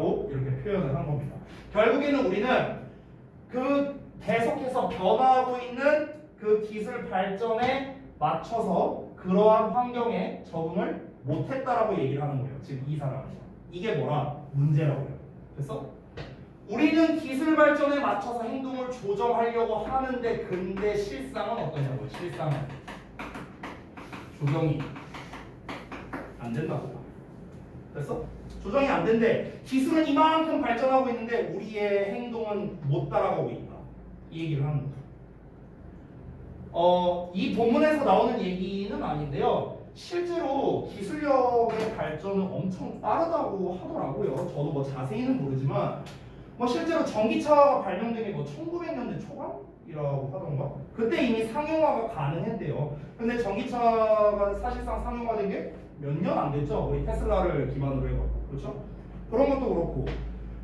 라고 이렇게 표현을 한 겁니다. 결국에는 우리는 그 계속해서 변화하고 있는 그 기술 발전에 맞춰서 그러한 환경에 적응을 못했다라고 얘기를 하는 거예요. 지금 이 사람이. 이게 뭐라? 문제라고요. 됐어? 우리는 기술 발전에 맞춰서 행동을 조정하려고 하는데 근데 실상은 어떠냐고요? 실상은 조정이 안 된다고요. 됐어? 조정이 안 된대. 기술은 이만큼 발전하고 있는데 우리의 행동은 못 따라가고 있다. 이 얘기를 하는 거죠. 이 본문에서 나오는 얘기는 아닌데요. 실제로 기술력의 발전은 엄청 빠르다고 하더라고요. 저도 뭐 자세히는 모르지만 뭐 실제로 전기차가 발명된 게 뭐 1900년대 초반이라고 하던가. 그때 이미 상용화가 가능했대요. 근데 전기차가 사실상 상용화된 게 몇 년 안 됐죠. 우리 테슬라를 기반으로 해갖고. 그렇죠? 그런 것도 그렇고.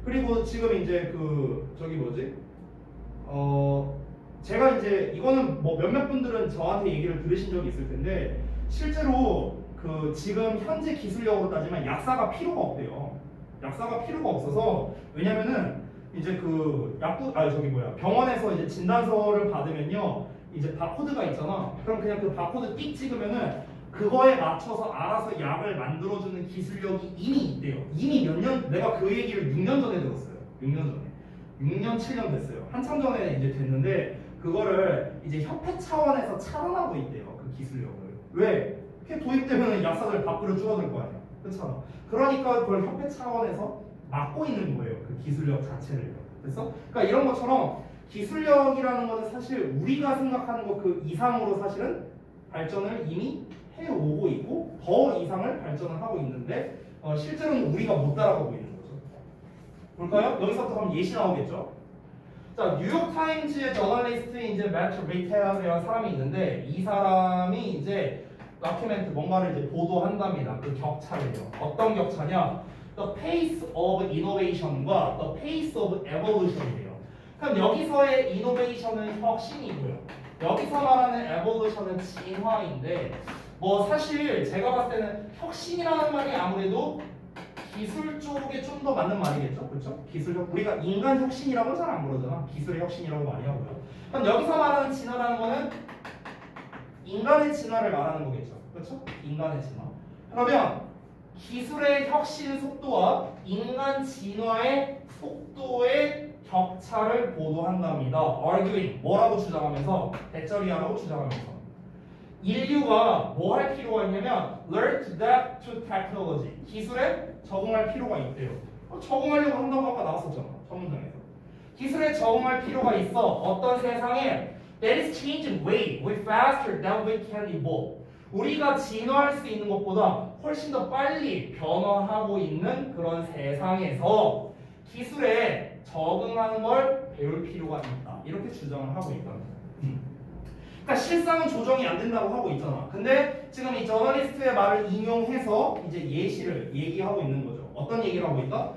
그리고 지금 이제 그 저기 뭐지? 제가 이제 이거는 뭐 몇몇 분들은 저한테 얘기를 들으신 적이 있을 텐데 실제로 그 지금 현재 기술력으로 따지면 약사가 필요가 없대요. 약사가 필요가 없어서 왜냐면은 이제 그 병원에서 이제 진단서를 받으면요 이제 바코드가 있잖아. 그럼 그냥 그 바코드 띡 찍으면은 그거에 맞춰서 알아서 약을 만들어주는 기술력이 이미 있대요. 이미 몇 년, 내가 그 얘기를 6년 전에 들었어요. 6년 전에. 6년, 7년 됐어요. 한참 전에 이제 됐는데 그거를 이제 협회 차원에서 차단하고 있대요. 그 기술력을. 왜? 그게 도입되면 약사들 밥그릇 줄어들 거 아니야. 그렇잖아. 그러니까 그걸 협회 차원에서 막고 있는 거예요. 그 기술력 자체를. 그래서 그러니까 이런 것처럼 기술력이라는 거는 사실 우리가 생각하는 것 그 이상으로 사실은 발전을 이미 해오고 있고 더 이상을 발전을 하고 있는데 실제로는 우리가 못 따라가고 있는 거죠. 볼까요? 여기서부터 그럼 예시 나오겠죠? 자, 뉴욕타임즈의 저널리스트인 이제 매트 리테어라는 사람이 있는데 이 사람이 이제 다큐멘트 뭔가를 이제 보도한답니다. 그 격차를요. 어떤 격차냐? The pace of innovation과 the pace of evolution이래요. 그럼 여기서의 innovation은 혁신이고요. 여기서 말하는 evolution은 진화인데 뭐 사실 제가 봤을 때는 혁신이라는 말이 아무래도 기술 쪽에 좀 더 맞는 말이겠죠. 그렇죠? 기술력 우리가 인간 혁신이라고 잘 안 그러잖아. 기술의 혁신이라고 많이 하고요. 그럼 여기서 말하는 진화라는 거는 인간의 진화를 말하는 거겠죠. 그렇죠? 인간의 진화. 그러면 기술의 혁신 속도와 인간 진화의 속도의 격차를 보도한답니다. arguing 뭐라고 주장하면서 대절이하라고 주장하면서 인류가 뭐 할 필요가 있냐면 learn to adapt to technology 기술에 적응할 필요가 있대요. 적응하려고 한다고 아까 나왔었잖아. 첫 문장에서. 기술에 적응할 필요가 있어. 어떤 세상에 that is changing way faster than we can evolve. 우리가 진화할 수 있는 것보다 훨씬 더 빨리 변화하고 있는 그런 세상에서 기술에 적응하는 걸 배울 필요가 있다. 이렇게 주장을 하고 있다는 거예요. 그러니까 실상은 조정이 안 된다고 하고 있잖아. 근데 지금 이 저널리스트의 말을 인용해서 이제 예시를 얘기하고 있는 거죠. 어떤 얘기를 하고 있다?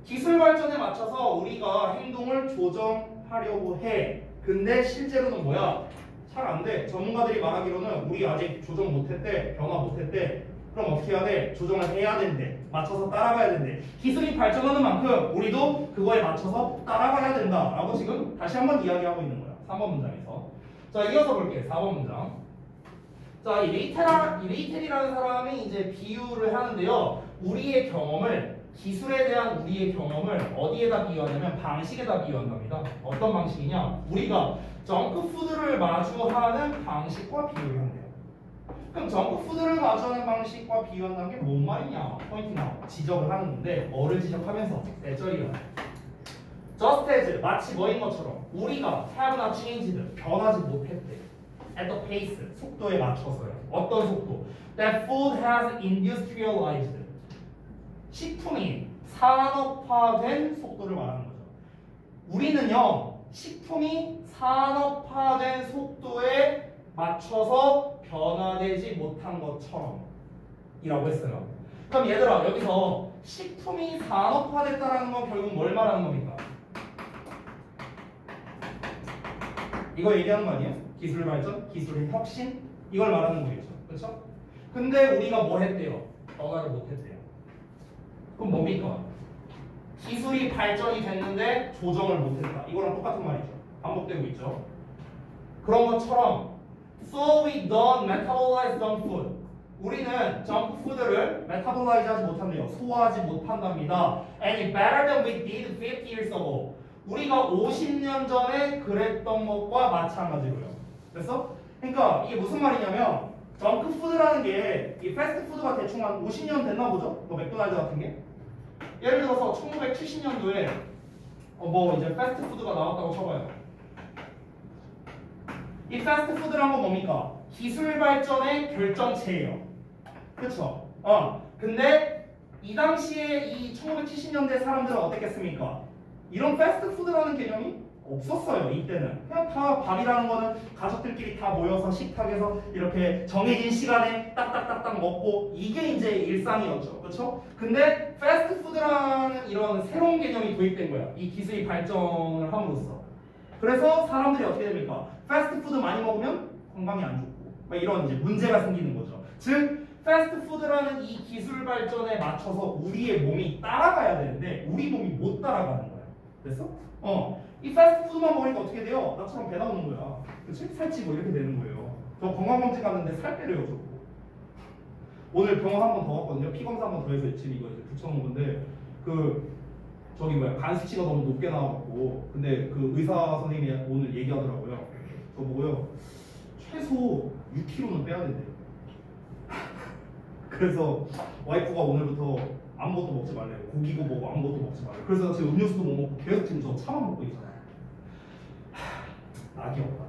기술 발전에 맞춰서 우리가 행동을 조정하려고 해. 근데 실제로는 뭐야? 잘 안 돼. 전문가들이 말하기로는 우리 아직 조정 못했대. 변화 못했대. 그럼 어떻게 해야 돼? 조정을 해야 된대. 맞춰서 따라가야 된대. 기술이 발전하는 만큼 우리도 그거에 맞춰서 따라가야 된다. 라고 지금 다시 한번 이야기하고 있는 거야. 3번 문장에서. 자, 이어서 볼게요. 4번 문장. 자, 이 레이텔이라는 사람이 이제 비유를 하는데요. 우리의 경험을, 기술에 대한 우리의 경험을 어디에다 비유하냐면 방식에다 비유한답니다. 어떤 방식이냐? 우리가 정크푸드를 마주하는 방식과 비유를 한대요. 그럼 정크푸드를 마주하는 방식과 비유한다는 게 뭔 말이냐? 포인트나 지적을 하는 건데 뭐를 지적하면서 대절이야. Just as 마치 뭐인 것처럼 우리가 have not changed 변하지 못했대. At the pace 속도에 맞춰서요. 어떤 속도? That food has industrialized 식품이 산업화된 속도를 말하는 거죠. 우리는요 식품이 산업화된 속도에 맞춰서 변화되지 못한 것처럼 이라고 했어요. 그럼 얘들아 여기서 식품이 산업화됐다는 건 결국 뭘 말하는 겁니까? 이거 얘기하는 거 아니에요? 기술 발전, 기술의 혁신 이걸 말하는 거겠죠. 그렇죠? 근데 우리가 뭐 했대요? 변화를 못 했대요. 그럼 뭡니까? 기술이 발전이 됐는데 조정을 못했다. 이거랑 똑같은 말이죠. 반복되고 있죠. 그런 것처럼 So we don't metabolize junk food. 우리는 junk food를 metabolize 하지 못한대요. 소화하지 못한답니다. And better than we did 50 years ago. 우리가 50년 전에 그랬던 것과 마찬가지로요. 그래서 그러니까 이게 무슨 말이냐면 정크푸드라는 게 이 패스트푸드가 대충 한 50년 됐나 보죠? 뭐 맥도날드 같은 게. 예를 들어서 1970년도에 뭐 이제 패스트푸드가 나왔다고 쳐봐요. 이 패스트푸드란 건 뭡니까? 기술 발전의 결정체예요. 그쵸? 근데 이 당시에 이 1970년대 사람들은 어땠겠습니까? 이런 패스트푸드라는 개념이 없었어요. 이때는 그냥 다 밥이라는 거는 가족들끼리 다 모여서 식탁에서 이렇게 정해진 시간에 딱딱딱딱 먹고 이게 이제 일상이었죠. 그렇죠? 근데 패스트푸드라는 이런 새로운 개념이 도입된 거야. 이 기술이 발전을 함으로써. 그래서 사람들이 어떻게 됩니까? 패스트푸드 많이 먹으면 건강이 안 좋고 막 이런 이제 문제가 생기는 거죠. 즉 패스트푸드라는 이 기술 발전에 맞춰서 우리의 몸이 따라가야 되는데 우리 몸이 못 따라가는 거야. 됐어? 이 패스트푸드만 먹으니까 어떻게 돼요? 나처럼 배 나오는 거야. 그치? 살찌고 이렇게 되는 거예요. 저 건강검진 갔는데 살 빼래요, 저거. 오늘 병원 한 번 더 갔거든요. 피검사 한 번 더 해서 지금 이거 이제 붙여놓은 건데, 저기 뭐야, 간 수치가 너무 높게 나와갖고, 근데 그 의사 선생님이 오늘 얘기하더라고요. 저 보고요. 최소 6kg는 빼야 된대요. 그래서 와이프가 오늘부터 아무것도 먹지 말래요. 고기고 뭐고 아무것도 먹지 말래요. 그래서 지금 음료수도 못 먹고 계속 지금 저 차만 먹고 있잖아요. 낙이 없다.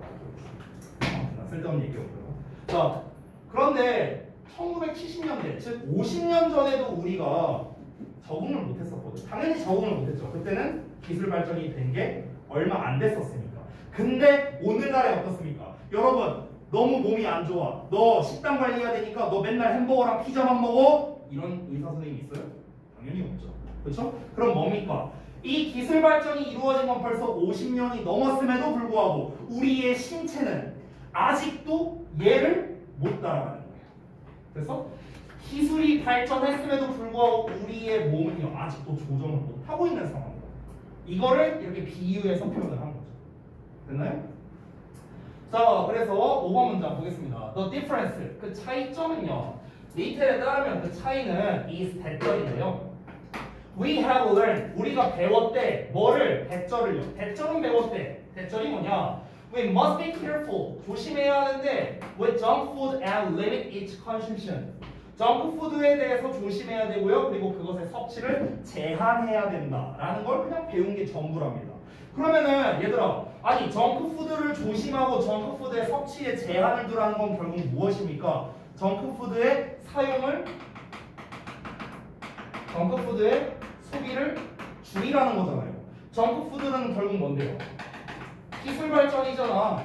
아무튼 쓸데없는 얘기였고요. 자, 그런데 1970년대, 즉 50년 전에도 우리가 적응을 못했었거든. 당연히 적응을 못했죠. 그때는 기술 발전이 된 게 얼마 안 됐었으니까. 근데 오늘날에 어떻습니까? 여러분, 너무 몸이 안 좋아. 너 식단 관리해야 되니까 너 맨날 햄버거랑 피자만 먹어? 이런 의사 선생님이 있어요? 당연히 없죠. 그렇죠? 그럼 뭡니까? 이 기술 발전이 이루어진 건 벌써 50년이 넘었음에도 불구하고 우리의 신체는 아직도 얘를 못 따라가는 거예요. 그래서 기술이 발전했음에도 불구하고 우리의 몸은요 아직도 조정을 못 하고 있는 상황이에요. 이거를 이렇게 비유해서 표현을 한 거죠. 됐나요? 자, 그래서 5번 문장 보겠습니다. The difference, 그 차이점은요. 리텔에 따르면 그 차이는 is 대절인데요. We have learned, 우리가 배웠대. 뭐를? 대절을요. 대절은 배웠대. 대절이 뭐냐? We must be careful, 조심해야 하는데 with junk food and limit its consumption. 정크푸드에 대해서 조심해야 되고요. 그리고 그것의 섭취를 제한해야 된다라는 걸 그냥 배운 게 전부랍니다. 그러면은 얘들아, 아니 정크푸드를 조심하고 정크푸드의 섭취에 제한을 두라는 건 결국 무엇입니까? 정크푸드의 소비를 줄이라는 거잖아요. 정크푸드는 결국 뭔데요? 기술 발전이잖아.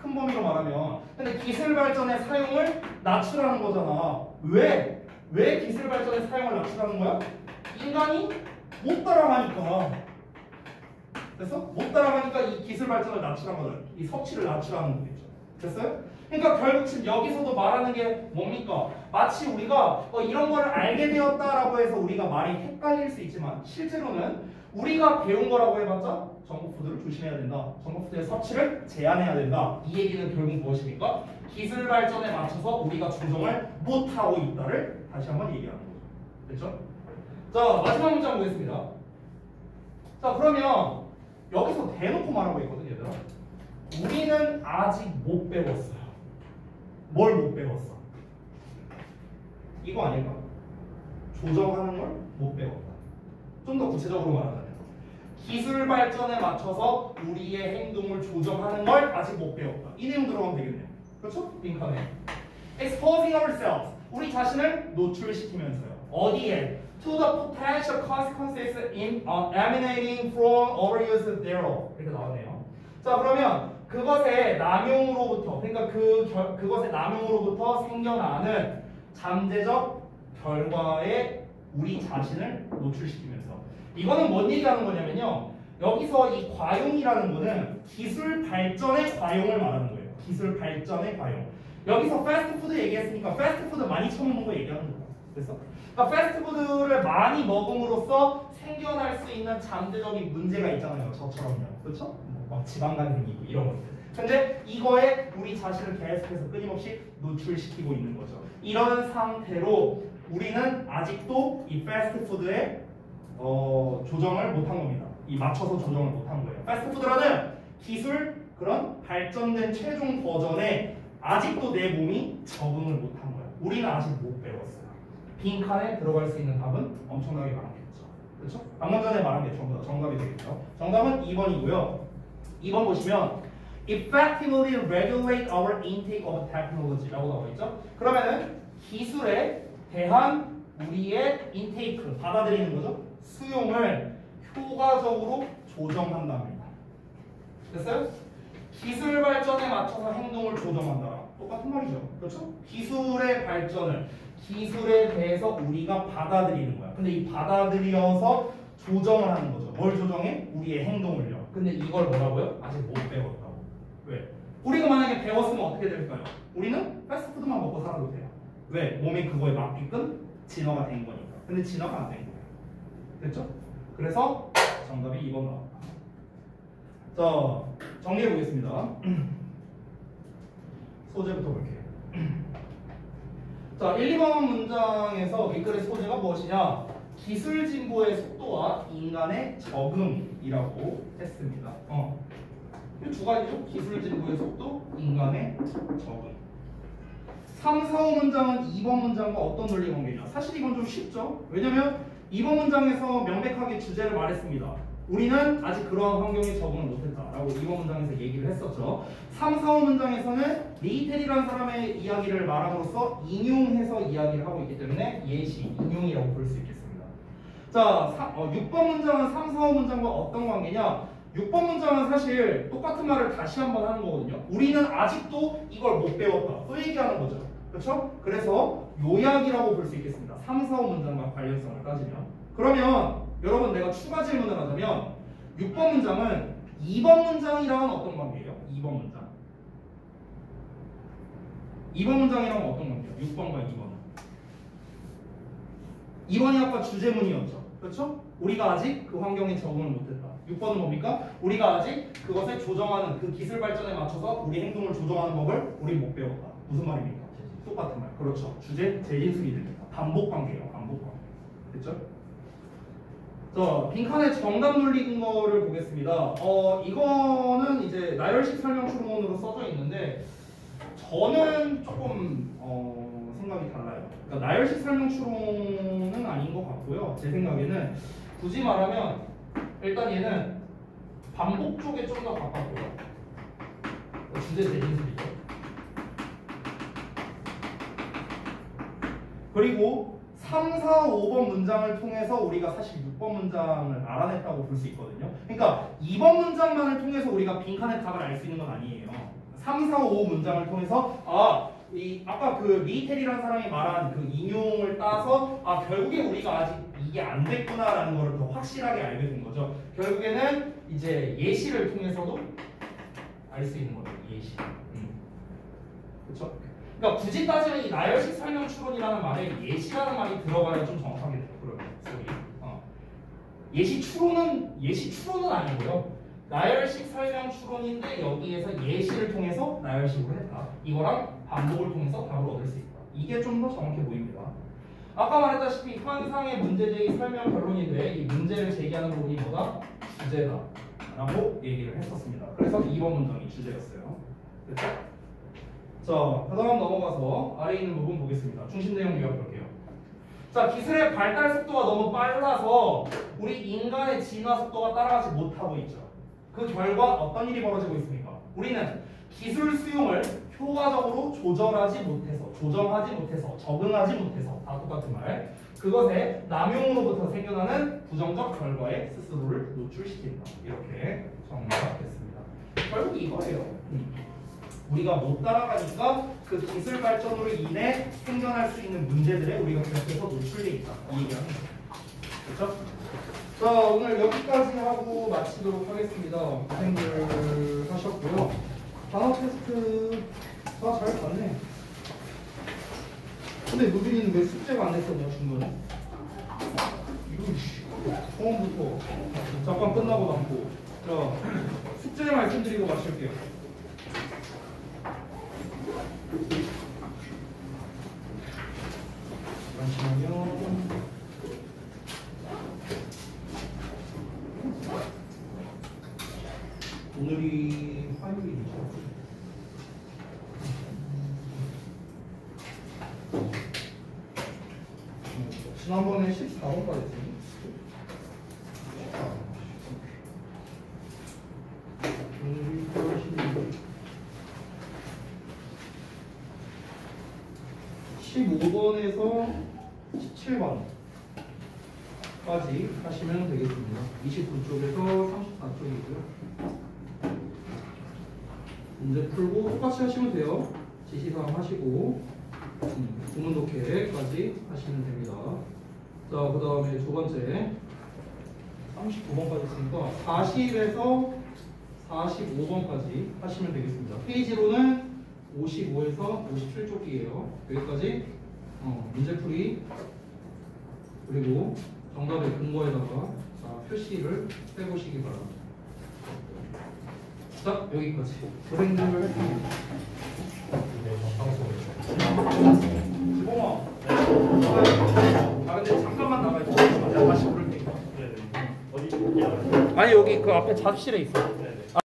큰 범위로 말하면. 근데 기술 발전의 사용을 낮추라는 거잖아. 왜? 왜 기술 발전의 사용을 낮추라는 거야? 인간이 못 따라가니까. 됐어? 못 따라가니까 이 기술 발전을 낮추라는 거죠. 이 섭취를 낮추라는 거겠죠. 됐어요? 그러니까 결국 지금 여기서도 말하는 게 뭡니까? 마치 우리가 이런 거를 알게 되었다라고 해서 우리가 말이 헷갈릴 수 있지만 실제로는 우리가 배운 거라고 해봤자 정크푸드를 조심해야 된다. 정크푸드의 섭취를 제한해야 된다. 이 얘기는 결국 무엇입니까? 기술 발전에 맞춰서 우리가 조정을 못하고 있다를 다시 한번 얘기하는 거죠. 됐죠? 자, 마지막 문장 보겠습니다. 자, 그러면 여기서 대놓고 말하고 있거든, 얘들아. 우리는 아직 못 배웠어요. 뭘 못 배웠어? 이거 아닐까? 조정하는 걸 못 배웠다. 좀 더 구체적으로 말하자면 기술 발전에 맞춰서 우리의 행동을 조정하는 걸 아직 못 배웠다. 이 내용 들어가면 되겠네요. 그렇죠? 빈칸에 exposing ourselves, 우리 자신을 노출시키면서요. 어디에? To the potential consequences emanating from overuse thereof. 이렇게 나왔네요. 자, 그러면 그것의 남용으로부터, 그러니까 그것의 남용으로부터 생겨나는 잠재적 결과에 우리 자신을 노출시키면서. 이거는 뭔 얘기하는 거냐면요. 여기서 이 과용이라는 거는 기술 발전의 과용을 말하는 거예요. 기술 발전의 과용. 여기서 패스트푸드 얘기했으니까 패스트푸드 많이 처먹는 거 얘기하는 거예요. 그래서 그러니까 패스트푸드를 많이 먹음으로써 생겨날 수 수 있는 잠재적인 문제가 있잖아요. 저처럼요. 그렇죠? 막 지방간 생기고 이런 것들. 근데 이거에 우리 자신을 계속해서 끊임없이 노출시키고 있는 거죠. 이런 상태로 우리는 아직도 이 패스트푸드에 조정을 못한 겁니다. 이 맞춰서 조정을 못한 거예요. 패스트푸드라는 기술 그런 발전된 최종 버전에 아직도 내 몸이 적응을 못한 거예요. 우리는 아직 못 배웠어요. 빈칸에 들어갈 수 있는 답은 엄청나게 많겠죠. 그렇죠? 방금 전에 말한 게 전부 다 정답이 되겠죠. 정답은 2번이고요. 2번 보시면 effectively regulate our intake of technology라고 나와 있죠. 그러면은 기술에 대한 우리의 인테이크 받아들이는 거죠. 수용을 효과적으로 조정한답니다. 됐어요? 기술 발전에 맞춰서 행동을 조정한다. 똑같은 말이죠. 그렇죠? 기술의 발전을 기술에 대해서 우리가 받아들이는 거야. 근데 이 받아들여서 조정을 하는 거죠. 뭘 조정해? 우리의 행동을요. 근데 이걸 뭐라고요? 아직 못 배웠다고. 왜? 우리가 만약에 배웠으면 어떻게 될까요? 우리는 패스트푸드만 먹고 살아도 돼요. 왜? 몸이 그거에 맞게끔 진화가 된 거니까. 근데 진화가 안 된 거예요. 됐죠? 그래서 정답이 2번 나옵니다. 자, 정리해 보겠습니다. 소재부터 볼게요. 자, 1, 2번 문장에서 밑글의 소재가 무엇이냐? 기술 진보의 속도와 인간의 적응이라고 했습니다. 이 두 가지죠. 기술 진보의 속도, 인간의 적응. 3, 4, 5문장은 2번 문장과 어떤 논리 관계냐? 사실 이건 좀 쉽죠. 왜냐면 2번 문장에서 명백하게 주제를 말했습니다. 우리는 아직 그러한 환경에 적응을 못했다라고 2번 문장에서 얘기를 했었죠. 3, 4, 5문장에서는 리텔이라는 사람의 이야기를 말함으로써 인용해서 이야기를 하고 있기 때문에 예시, 인용이라고 볼 수 있겠습니다. 자, 6번 문장은 3, 4, 5문장과 어떤 관계냐? 6번 문장은 사실 똑같은 말을 다시 한번 하는 거거든요. 우리는 아직도 이걸 못 배웠다. 또 얘기하는 거죠. 그렇죠? 그래서 요약이라고 볼 수 있겠습니다. 3, 4, 5문장과 관련성을 따지면. 그러면 여러분 내가 추가 질문을 하자면 6번 문장은 2번 문장이랑은 어떤 관계예요? 2번 문장. 2번 문장이랑은 어떤 관계예요? 6번과 2번은. 2번이 아까 주제문이었죠. 그렇죠? 우리가 아직 그 환경에 적응을 못했다. 6번은 뭡니까? 우리가 아직 그것을 조정하는 그 기술 발전에 맞춰서 우리 행동을 조정하는 법을 우리 못 배웠다. 무슨 말입니까? 똑같은 말. 그렇죠. 주제 재진술이 됩니다. 반복 관계예요. 반복 관계. 됐죠? 자, 빈칸의 정답 논리 근거를 보겠습니다. 이거는 이제 나열식 설명 추론으로 써져 있는데 저는 조금 생각이 달라요. 그러니까 나열식 설명 추론은 아닌 것 같고요. 제 생각에는 굳이 말하면 일단 얘는 반복 쪽에 좀 더 가깝고요. 주제 재진술이죠. 그리고 3, 4, 5번 문장을 통해서 우리가 사실 6번 문장을 알아냈다고 볼 수 있거든요. 그러니까 2번 문장만을 통해서 우리가 빈칸의 답을 알 수 있는 건 아니에요. 3, 4, 5 문장을 통해서 아까 그 리텔이라는 사람이 말한 그 인용을 따서 결국에 우리가 아직 이게 안 됐구나라는 걸 더 확실하게 알게 된 거죠. 결국에는 이제 예시를 통해서도 알 수 있는 거죠. 예시. 그렇죠? 그러니까 굳이 따지면 이 나열식 설명 추론이라는 말에 예시라는 말이 들어가야 좀 정확하게 돼요. 그러면 예시 추론은 아니고요. 나열식 설명 추론인데 여기에서 예시를 통해서 나열식으로 했다. 이거랑 반복을 통해서 답을 얻을 수 있다. 이게 좀 더 정확해 보입니다. 아까 말했다시피 현상의 문제제기 설명 결론인데 이 문제를 제기하는 부분이 뭐다? 주제다 라고 얘기를 했었습니다. 그래서 2번 문장이 주제였어요. 됐죠? 자, 그 다음 넘어가서 아래에 있는 부분 보겠습니다. 중심 내용 요약 볼게요. 자, 기술의 발달 속도가 너무 빨라서 우리 인간의 진화 속도가 따라가지 못하고 있죠. 그 결과 어떤 일이 벌어지고 있습니까? 우리는 기술 수용을 효과적으로 조정하지 못해서, 적응하지 못해서, 다 똑같은 말. 그것에 남용으로부터 생겨나는 부정적 결과에 스스로를 노출시킨다. 이렇게 정리가 됐습니다. 결국 이거예요. 우리가 못 따라가니까 그 기술 발전으로 인해 생겨날 수 있는 문제들에 우리가 계속해서 노출돼 있다. 이 얘기하는 거죠. 그렇죠? 자, 오늘 여기까지 하고 마치도록 하겠습니다. 고생들 하셨고요. 단어 테스트 잘 봤네. 근데 노빈이는 왜 숙제가 안 됐었냐, 중간에? 처음부터 잠깐 끝나고 남고. 자, 숙제 말씀드리고 마실게요. 잠시만요. 오늘이 화요일이죠. 지난번에 14번까지 했더니 오늘이 15번에서 17번까지 하시면 되겠습니다. 29쪽에서 34쪽이고요. 문제 풀고 똑같이 하시면 돼요. 지시사항 하시고 구문 독해까지 하시면 됩니다. 자, 그 다음에 두 번째 39번까지 있으니까 40에서 45번까지 하시면 되겠습니다. 페이지로는 55에서 57쪽이에요. 여기까지 문제풀이 그리고 정답의 근거에다가 표시를 해보시기 바랍니다. 자, 여기까지 고생들 했습니다. 지봉아, 근데 잠깐만 나가야지. 내가 다시 부를 테니까. 어디? 아니 여기 그 앞에 작실에 있어.